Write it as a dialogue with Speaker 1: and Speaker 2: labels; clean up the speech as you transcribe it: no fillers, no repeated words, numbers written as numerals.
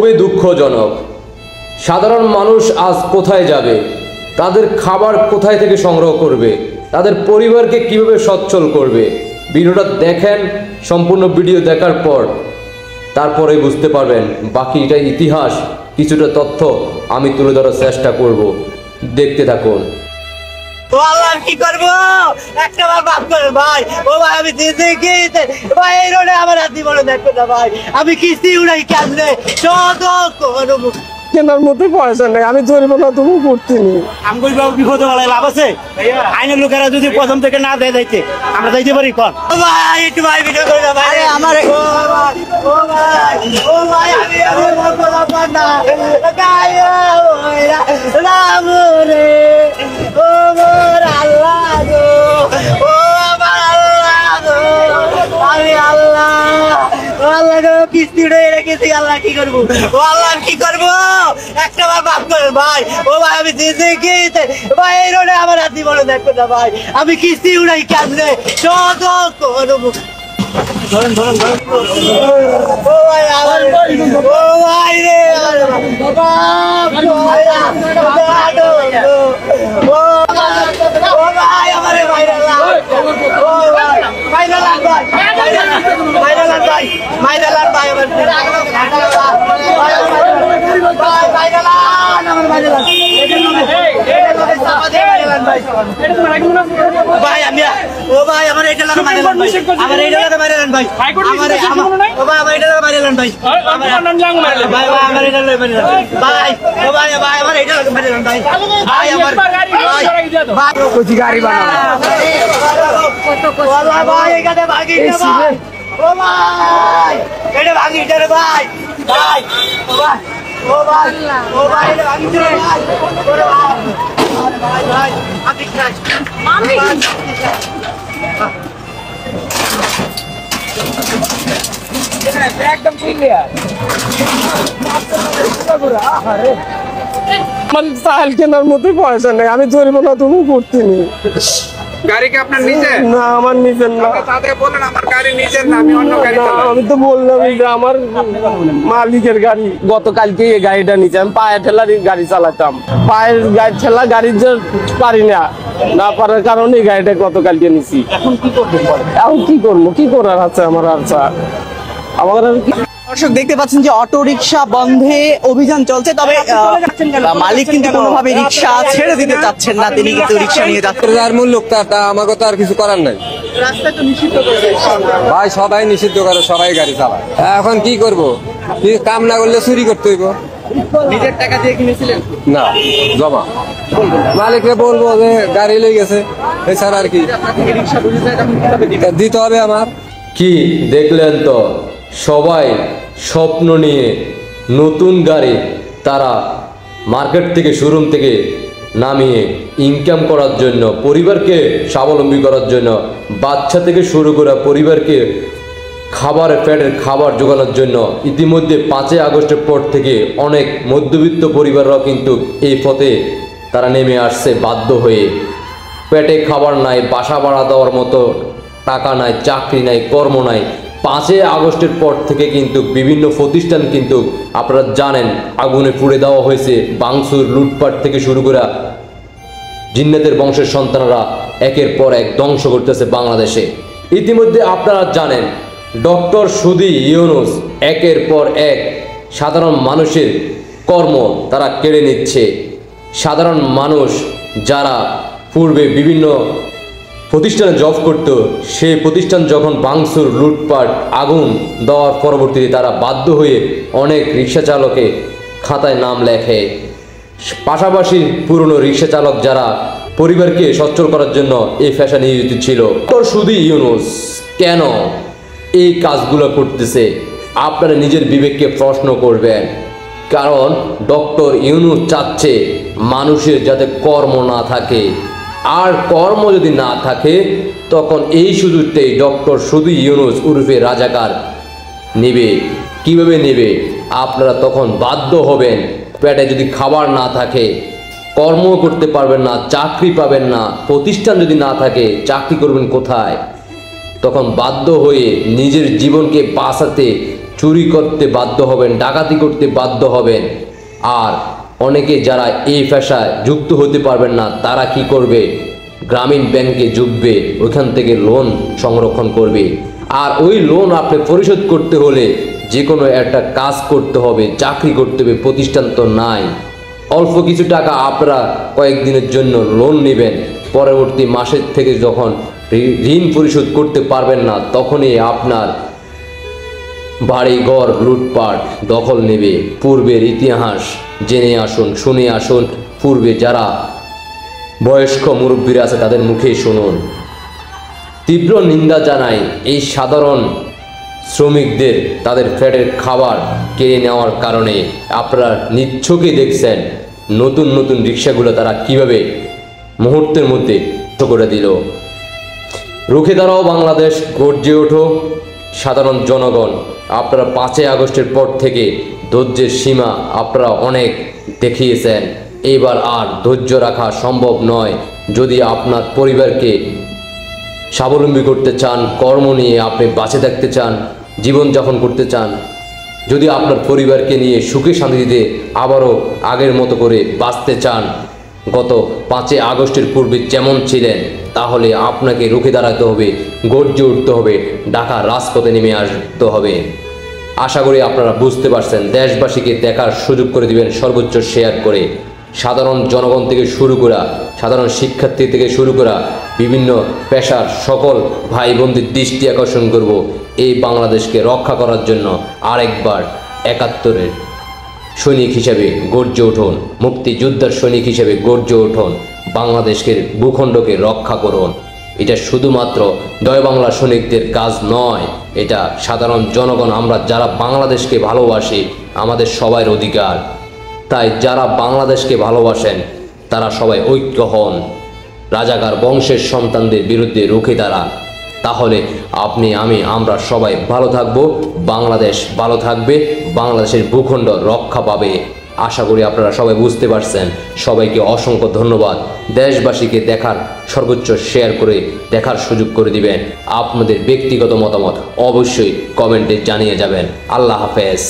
Speaker 1: খুবই দুঃখজনক। সাধারণ মানুষ আজ কোথায় যাবে? তাদের খাবার কোথায় থেকে সংগ্রহ করবে? তাদের পরিবারকে কিভাবে সচ্ছল করবে? ভিডিওটা দেখেন, সম্পূর্ণ ভিডিও দেখার পর তারপরেই বুঝতে পারবেন। বাকিটা ইতিহাস, কিছুটা তথ্য আমি তুলে ধরার চেষ্টা করব, দেখতে থাকুন।
Speaker 2: কি করবো একটা বার বাপ করে ভাই, ও ভাই আমি ভাই এই রোডে আমার হাত জীবনে দেখো না ভাই, আমি কিস্তি উড়াই কেমনে
Speaker 3: কেনার মতো পয়সা নেই, আমি জরিমানা তবু করতেনি।
Speaker 2: আমগুল বাবু বিপদ বলে লাভ আছে? আইনের লোকেরা যদি প্রথম থেকে না দেয় যাইতে, আমরা যাইতে পারি কন? ও ভাই একটু ভাই ভিডিও করে না ভাই, আমার ও ভাই ও ভাই আমি না গায়া ওরা রাম রে ও মোর আল্লাহ গো, ও আমার আল্লাহ গো, আমি আল্লাহ আল্লাহ গো কিস্তি উড়ে রেখেছি, আল্লাহ কি করবো? ও আল্লাহ কি করবো একটা বার বাপ করে ভাই, ও ভাই আমি ভাই এই রোডে আমার হাত জীবনে দেখো না ভাই, আমি কিস্তি উড়াই কেমনে ধরেন ধরেন ধরেন ও ভাই আমার ও ভাই রে ও ভাই আমার ভাইরাল ও ভাই ভাইরাল ভাই ভাইরাল ভাই ভাইরাল ভাই আমার ভাই আমি ও ভাই আমার এটা লাগা মাইরালান ভাই, আমার এটা লাগা মাইরালান ভাই, ও ভাই আমার এটা লাগা মাইরালান ভাই, ভাই আমার এটা লাগা মাইরালান ভাই, ও ভাই ভাই আমার এটা লাগা মাইরালান ভাই, ভাই আমার ভাই কোচি গাড়ি বানাও কত ওয়াল্লাহ ভাই এখানে ভাগি না ভাই, ও ভাই এটা ভাগি রে ভাই, ভাই ও ভাই ও ভাই ও ভাই এটা ভাগি রে ভাই, ওরে ভাই ভাই ভাই আপনি খাই মামি একদম ক্লিয়ার
Speaker 3: আমার চাল কেনার মতো পয়সা নেই, আমি জরিমানা তবু করতেনি।
Speaker 4: গাড়ি কি আপনার নিজের?
Speaker 3: না আমার নিজের না।
Speaker 4: তাদের বলেন আমার গাড়ি নিজের না, আমি অন্য গাড়ি চালাই।
Speaker 3: আমি তো বললাম যে আমার মালিকের গাড়ি, গতকালকে এই গাড়িটা নিচে আমি পায়ে ঠেলার গাড়ি চালাতাম, পায়ের ঠেলা গাড়ি পারি না পারার কারণে এই গাড়িটা গতকালকে নিছি।
Speaker 2: এখন কি করবেন?
Speaker 3: এখন কি করবো, কি করার আছে আমার? আচ্ছা আমার আর কি।
Speaker 2: দর্শক দেখতে পাচ্ছেন যে অটো রিকশা বন্ধে অভিযান চলছে, তবে মালিক কিন্তু কোনোভাবে রিকশা ছেড়ে দিতে চাচ্ছেন না, তিনি কিন্তু রিকশা নিয়ে যাচ্ছেন।
Speaker 5: যার মূল লোকটা আমাকে তো আর কিছু করার নাই,
Speaker 2: রাস্তা তো নিষিদ্ধ করেছে
Speaker 5: ভাই সবাই নিষিদ্ধ করে, সবাই গাড়ি চালায়। এখন কি করব, কি কাম না করলে চুরি করতে হইব।
Speaker 2: নিজের টাকা দিয়ে কিনেছিলেন?
Speaker 5: না জমা, মালিককে বলবো যে গাড়ি লই গেছে, এছাড়া আর কি দিতে হবে আমার।
Speaker 1: কি দেখলেন তো, সবাই স্বপ্ন নিয়ে নতুন গাড়ি তারা মার্কেট থেকে শোরুম থেকে নামিয়ে ইনকাম করার জন্য, পরিবারকে স্বাবলম্বী করার জন্য, বাচ্চা থেকে শুরু করে পরিবারকে পেটের খাবার জোগানোর জন্য ইতিমধ্যে 5ই আগস্টের পর থেকে অনেক মধ্যবিত্ত পরিবাররাও কিন্তু এই পথে তারা নেমে আসছে বাধ্য হয়ে। পেটে খাবার নাই, বাসা ভাড়া দেওয়ার মতো টাকা নাই, চাকরি নাই, কর্ম নাই। 5ই আগস্টের পর থেকে কিন্তু বিভিন্ন প্রতিষ্ঠান কিন্তু আপনারা জানেন আগুনে পুড়ে দেওয়া হয়েছে, ভাঙচুর লুটপাট থেকে শুরু করে জিন্নাতের বংশের সন্তানরা একের পর এক ধ্বংস করতেছে বাংলাদেশে। ইতিমধ্যে আপনারা জানেন ডক্টর সুদি ইউনুস একের পর এক সাধারণ মানুষের কর্ম তারা কেড়ে নিচ্ছে। সাধারণ মানুষ যারা পূর্বে বিভিন্ন প্রতিষ্ঠানে জব করত, সেই প্রতিষ্ঠান যখন ভাঙচুর লুটপাট আগুন দেওয়ার পরবর্তীতে তারা বাধ্য হয়ে অনেক রিক্সা চালকে খাতায় নাম লেখে। পাশাপাশি পুরনো রিক্সা চালক যারা পরিবারকে সচ্ছল করার জন্য এই পেশা নিয়োজিত ছিল। ডক্টর সুদি ইউনুস কেন এই কাজগুলো করতেছে? আপনারা নিজের বিবেককে প্রশ্ন করবেন, কারণ ডক্টর ইউনুস চাচ্ছে মানুষের যাতে কর্ম না থাকে, আর কর্ম যদি না থাকে তখন এই সুযোগটাই ডক্টর সুদি ইউনুস উরফে রাজাকার নেবে। কিভাবে নেবে? আপনারা তখন বাধ্য হবেন, পেটে যদি খাবার না থাকে, কর্ম করতে পারবেন না, চাকরি পাবেন না, প্রতিষ্ঠান যদি না থাকে চাকরি করবেন কোথায়? তখন বাধ্য হয়ে নিজের জীবনকে বাঁচাতে চুরি করতে বাধ্য হবেন, ডাকাতি করতে বাধ্য হবেন। আর অনেকে যারা এই পেশায় যুক্ত হতে পারবেন না, তারা কি করবে? গ্রামীণ ব্যাংকে ঢুকবে, ওইখান থেকে লোন সংরক্ষণ করবে। আর ওই লোন আপনি পরিশোধ করতে হলে যে কোনো একটা কাজ করতে হবে, চাকরি করতে হবে, প্রতিষ্ঠান তো নাই। অল্প কিছু টাকা আপনারা কয়েকদিনের জন্য লোন নেবেন, পরবর্তী মাসের থেকে যখন ঋণ পরিশোধ করতে পারবেন না, তখনই আপনার বাড়ি ঘর লুটপাট দখল নেবে। পূর্বের ইতিহাস জেনে আসুন, শুনে আসুন। পূর্বে যারা বয়স্ক মুরব্বীরা আছে তাদের মুখে শুনুন। তীব্র নিন্দা জানাই এই সাধারণ শ্রমিকদের তাদের পেটের খাবার কেড়ে নেওয়ার কারণে। আপনারা নিচ্ছকে দেখছেন নতুন নতুন রিক্সাগুলো তারা কিভাবে মুহূর্তের মধ্যে করে দিল। রুখে দাঁড়াও বাংলাদেশ, গর্জে ওঠো সাধারণ জনগণ। আপনারা 5ই আগস্টের পর থেকে ধৈর্যের সীমা আপনারা অনেক দেখিয়েছেন, এইবার আর ধৈর্য রাখা সম্ভব নয়। যদি আপনার পরিবারকে স্বাবলম্বী করতে চান, কর্ম নিয়ে আপনি বাঁচে থাকতে চান, জীবনযাপন করতে চান, যদি আপনার পরিবারকে নিয়ে সুখে শান্তিতে আবারও আগের মতো করে বাঁচতে চান, গত 5ই আগস্টের পূর্বে যেমন ছিলেন, তাহলে আপনাকে রুখে দাঁড়াতে হবে, গর্জে উঠতে হবে, ঢাকার রাজপথে নেমে আসতে হবে। আশা করি আপনারা বুঝতে পারছেন। দেশবাসীকে দেখার সুযোগ করে দিবেন সর্বোচ্চ শেয়ার করে। সাধারণ জনগণ থেকে শুরু করা, সাধারণ শিক্ষার্থী থেকে শুরু করা, বিভিন্ন পেশার সকল ভাই বোনদের দৃষ্টি আকর্ষণ করব এই বাংলাদেশকে রক্ষা করার জন্য। আরেকবার 71-এর সৈনিক হিসেবে গর্জে উঠুন, মুক্তিযোদ্ধার সৈনিক হিসেবে গর্জে উঠুন, বাংলাদেশকে ভূখণ্ডকে রক্ষা করুন। এটা শুধুমাত্র জয় বাংলা সৈনিকদের কাজ নয়, এটা সাধারণ জনগণ, আমরা যারা বাংলাদেশকে ভালোবাসি, আমাদের সবার অধিকার। তাই যারা বাংলাদেশকে ভালোবাসেন তারা সবাই ঐক্য হন, রাজাকার বংশের সন্তানদের বিরুদ্ধে রুখে দাঁড়ান। তাহলে আপনি, আমি, আমরা সবাই ভালো থাকবো, বাংলাদেশ ভালো থাকবে, বাংলাদেশের ভূখণ্ড রক্ষা পাবে। আশা করি আপনারা সবাই বুঝতে পারছেন। সবাইকে অসংখ্য ধন্যবাদ। দেশবাসীকে দেখার সর্বোচ্চ শেয়ার করে দেখার সুযোগ করে দিবেন। আপনাদের ব্যক্তিগত মতামত অবশ্যই কমেন্টে জানিয়ে যাবেন। আল্লাহ হাফেজ।